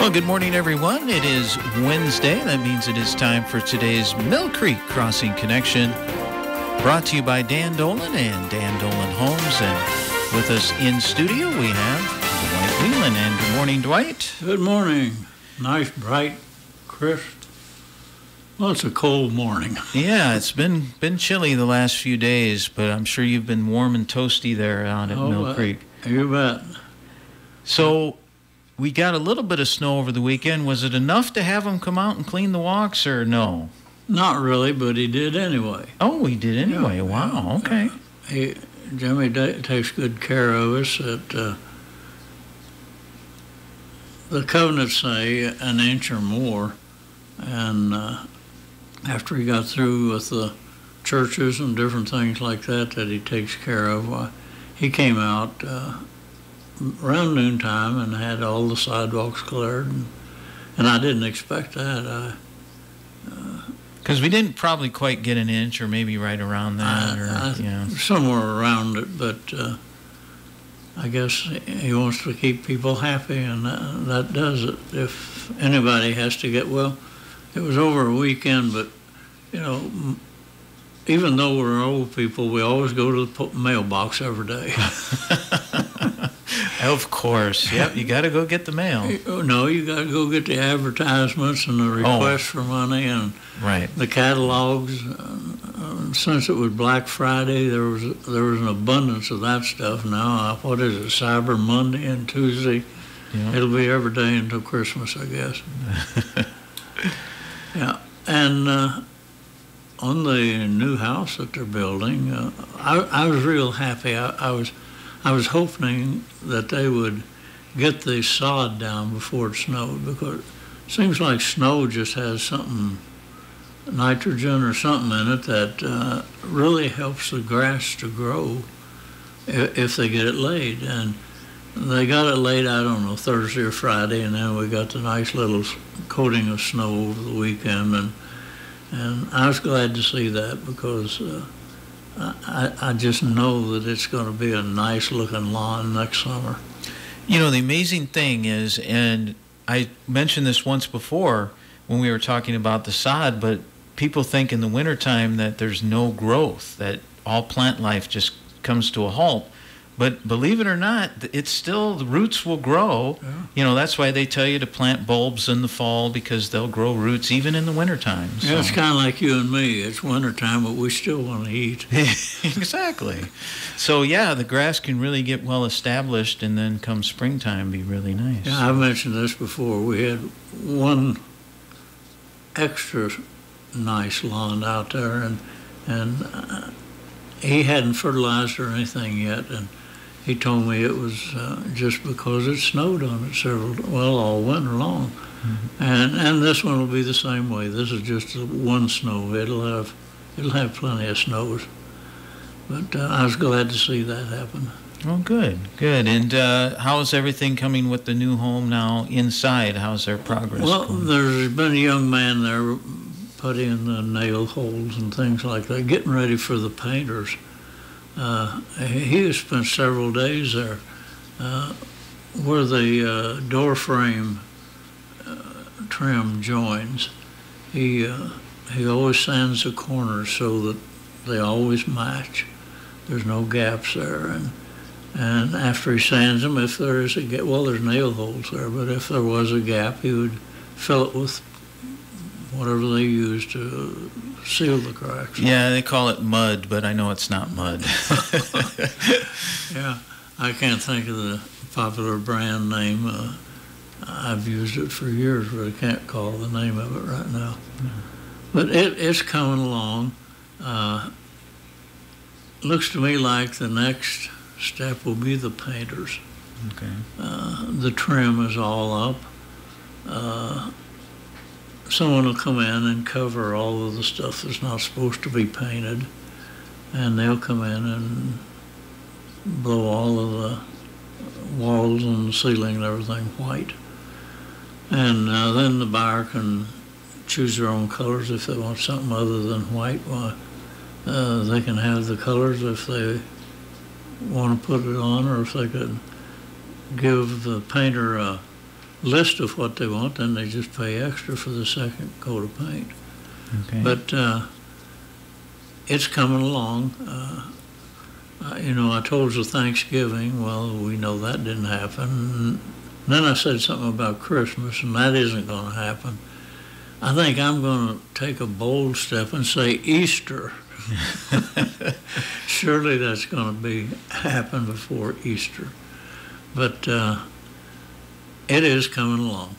Well, good morning, everyone. It is Wednesday. That means it is time for today's Mill Creek Crossing Connection, brought to you by Dan Dolan and Dan Dolan Homes. And with us in studio, we have Dwight Wheelan. And good morning, Dwight. Good morning. Nice, bright, crisp. Well, it's a cold morning. Yeah, it's been chilly the last few days, but I'm sure you've been warm and toasty there out at Mill Creek. You bet. So we got a little bit of snow over the weekend. Was it enough to have him come out and clean the walks, or no? Not really, but he did anyway. Oh, he did anyway. Yeah, wow, okay. Jimmy takes good care of us. The covenants say an inch or more, and after he got through with the churches and different things like that he takes care of, he came out around noontime and had all the sidewalks cleared, and I didn't expect that. Because we didn't probably quite get an inch, or maybe right around that, somewhere around it, but I guess he wants to keep people happy, and that does it. If anybody has to get, well, it was over a weekend, but, even though we're old people, we always go to the mailbox every day. Of course. Yep, you got to go get the mail. No, you got to go get the advertisements and the requests for money and the catalogs. Since it was Black Friday, there was an abundance of that stuff. Now, what is it, Cyber Monday and Tuesday? Yep. It'll be every day until Christmas, I guess. Yeah, and on the new house that they're building, I was real happy. I was hoping that they would get the sod down before it snowed, because it seems like snow just has something, nitrogen or something in it, that really helps the grass to grow if they get it laid. And they got it laid, I don't know, Thursday or Friday, and then we got the nice little coating of snow over the weekend, and I was glad to see that, because I just know that it's going to be a nice-looking lawn next summer. The amazing thing is, and I mentioned this once before when we were talking about the sod, but people think in the wintertime that there's no growth, that all plant life just comes to a halt. But believe it or not, it's still, the roots will grow. Yeah. That's why they tell you to plant bulbs in the fall, because they'll grow roots even in the wintertime. So. Yeah, it's kind of like you and me. It's wintertime, but we still want to eat. Exactly. So, yeah, the grass can really get well established, and then come springtime, be really nice. Yeah, I've mentioned this before. We had one extra nice lawn out there, and he hadn't fertilized or anything yet, and he told me it was just because it snowed on it all winter long. Mm-hmm. And this one will be the same way. This is just one snow. It'll have plenty of snows. But I was glad to see that happen. Oh, good. And how's everything coming with the new home now inside? How's their progress going? There's been a young man there putting in the nail holes and things like that, getting ready for the painters. He has spent several days there where the door frame trim joins. He always sands the corners so that they always match. There's no gaps there, and after he sands them, if there is a gap, there's nail holes there, but if there was a gap, he would fill it with whatever they use to seal the cracks. Yeah, they call it mud, but I know it's not mud. Yeah, I can't think of the popular brand name. I've used it for years, but I can't call the name of it right now. Yeah. But it's coming along. Looks to me like the next step will be the painters. Okay. The trim is all up. Someone will come in and cover all of the stuff that's not supposed to be painted, and they'll come in and blow all of the walls and the ceiling and everything white. And then the buyer can choose their own colors. If they want something other than white, they can have the colors if they want to put it on, or if they could give the painter list of what they want, then they just pay extra for the second coat of paint. Okay. But it's coming along. I told you Thanksgiving. Well, we know that didn't happen. And then I said something about Christmas, and that isn't going to happen. I think I'm going to take a bold step and say Easter. Surely that's going to happen before Easter. But it is coming along.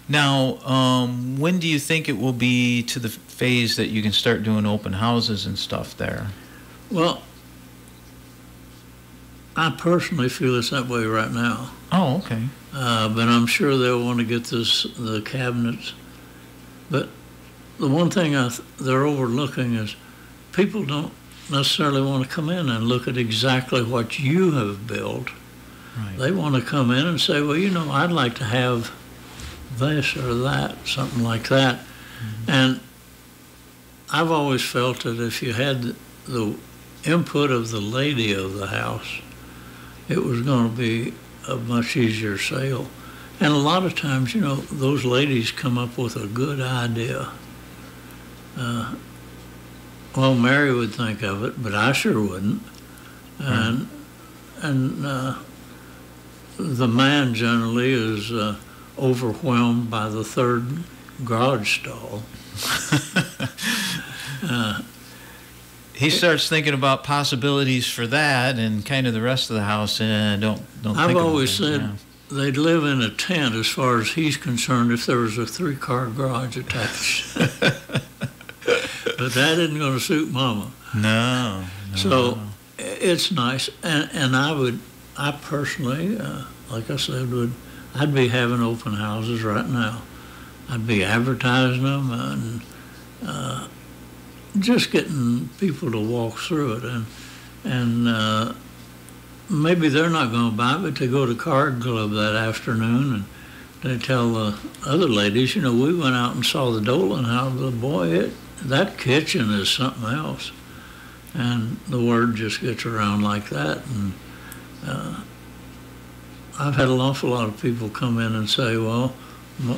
Now, when do you think it will be to the phase that you can start doing open houses and stuff there? Well, I personally feel it's that way right now. Oh, okay. But I'm sure they'll want to get the cabinets. But the one thing they're overlooking is people don't necessarily want to come in and look at exactly what you have built. Right. They want to come in and say, well, I'd like to have this or that, something like that. Mm-hmm. And I've always felt that if you had the input of the lady of the house, it was going to be a much easier sale. And a lot of times, those ladies come up with a good idea. Well, Mary would think of it, but I sure wouldn't. And the man generally is overwhelmed by the third garage stall. He starts thinking about possibilities for that, and kind of the rest of the house. Don't. I've always said they'd live in a tent, as far as he's concerned, if there was a 3-car garage attached. But that isn't going to suit Mama. No. So it's nice, and I personally, like I said, I'd be having open houses right now. I'd be advertising them and just getting people to walk through it, and maybe they're not going to buy it, but they go to Card Club that afternoon and they tell the other ladies, we went out and saw the Dolan house. Boy, that kitchen is something else. And the word just gets around like that. And I've had an awful lot of people come in and say, well,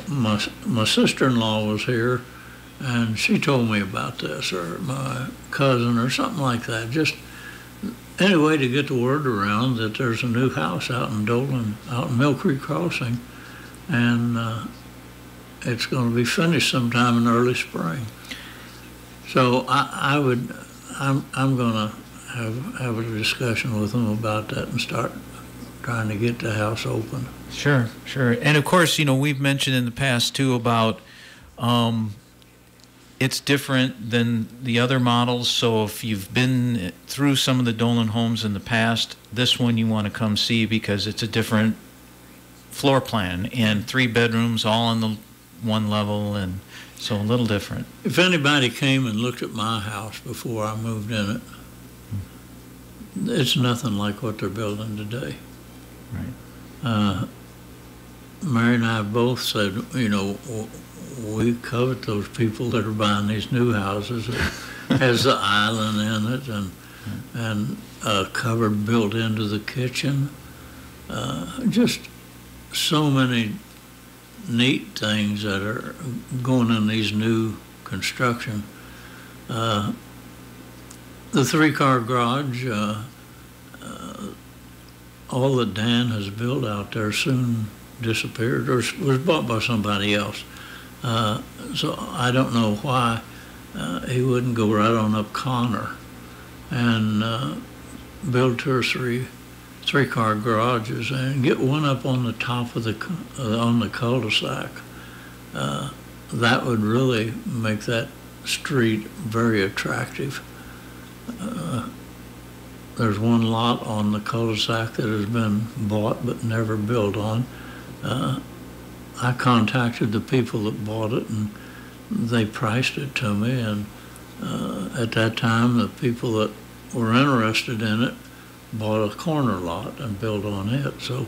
my sister-in-law was here and she told me about this, or my cousin, or something like that. Just any way to get the word around that there's a new house out in Dolan, out in Mill Creek Crossing, and it's going to be finished sometime in early spring. So I'm going to have a discussion with them about that and start trying to get the house open. Sure. And of course, we've mentioned in the past too about it's different than the other models. So if you've been through some of the Dolan homes in the past, this one you want to come see because it's a different floor plan and 3 bedrooms all on the one level, and so a little different. If anybody came and looked at my house before I moved in it, it's nothing like what they're building today. Right. Mary and I both said, we covet those people that are buying these new houses. It has the island in it and a cupboard built into the kitchen. Just so many neat things that are going in these new construction. The 3-car garage, all that Dan has built out there soon disappeared or was bought by somebody else. So I don't know why he wouldn't go right on up Connor and build 2 or 3-car garages and get one up on the top of on the cul-de-sac. That would really make that street very attractive. There's one lot on the cul-de-sac that has been bought but never built on. I contacted the people that bought it and they priced it to me, and at that time the people that were interested in it bought a corner lot and built on it. So,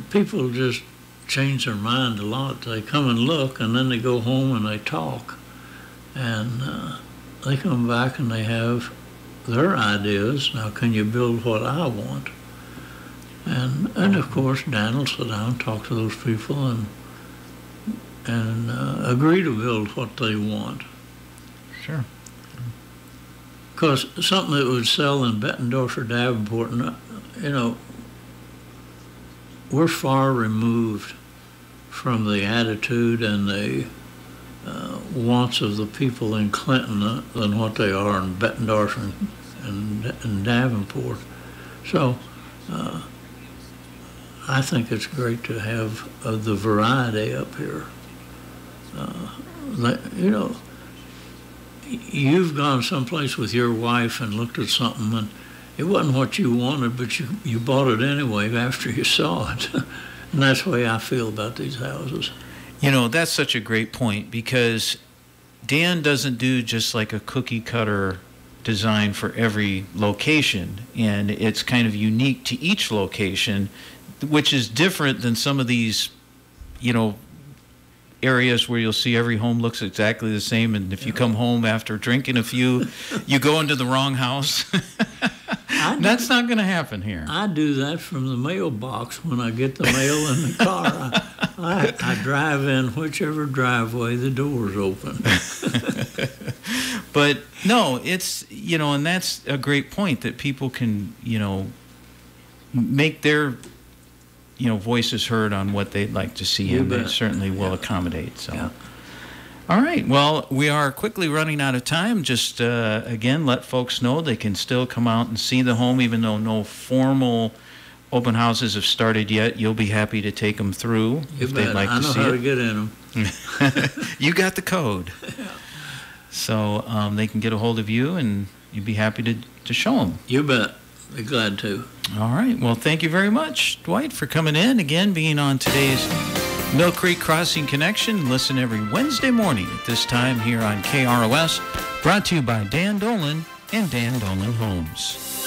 people just change their mind a lot. They come and look, and then they go home and they talk, and they come back and they have their ideas. Now, can you build what I want? And of course, Dan will sit down, talk to those people, and agree to build what they want. Sure. Because something that would sell in Bettendorf or Davenport, we're far removed from the attitude and the wants of the people in Clinton than what they are in Bettendorf and Davenport. So I think it's great to have the variety up here. You've gone someplace with your wife and looked at something, and it wasn't what you wanted, but you bought it anyway after you saw it. And that's the way I feel about these houses. That's such a great point, because Dan doesn't do just like a cookie cutter design for every location, and it's kind of unique to each location, which is different than some of these, areas where you'll see every home looks exactly the same, and if you come home after drinking a few, you go into the wrong house. That's not going to happen here. I do that from the mailbox when I get the mail in the car. I drive in whichever driveway the door's open. But no, it's, and that's a great point, that people can, make their voices heard on what they'd like to see, and they certainly will accommodate. So, all right. Well, we are quickly running out of time. Just again, let folks know they can still come out and see the home, even though no formal open houses have started yet. You'll be happy to take them through if they'd like to see it. I know how to get in them. You got the code. So they can get a hold of you, and you'd be happy to show them. You bet. Be glad to. All right. Well, thank you very much, Dwight, for coming in, again, being on today's Mill Creek Crossing Connection. Listen every Wednesday morning at this time here on KROS, brought to you by Dan Dolan and Dan Dolan Homes.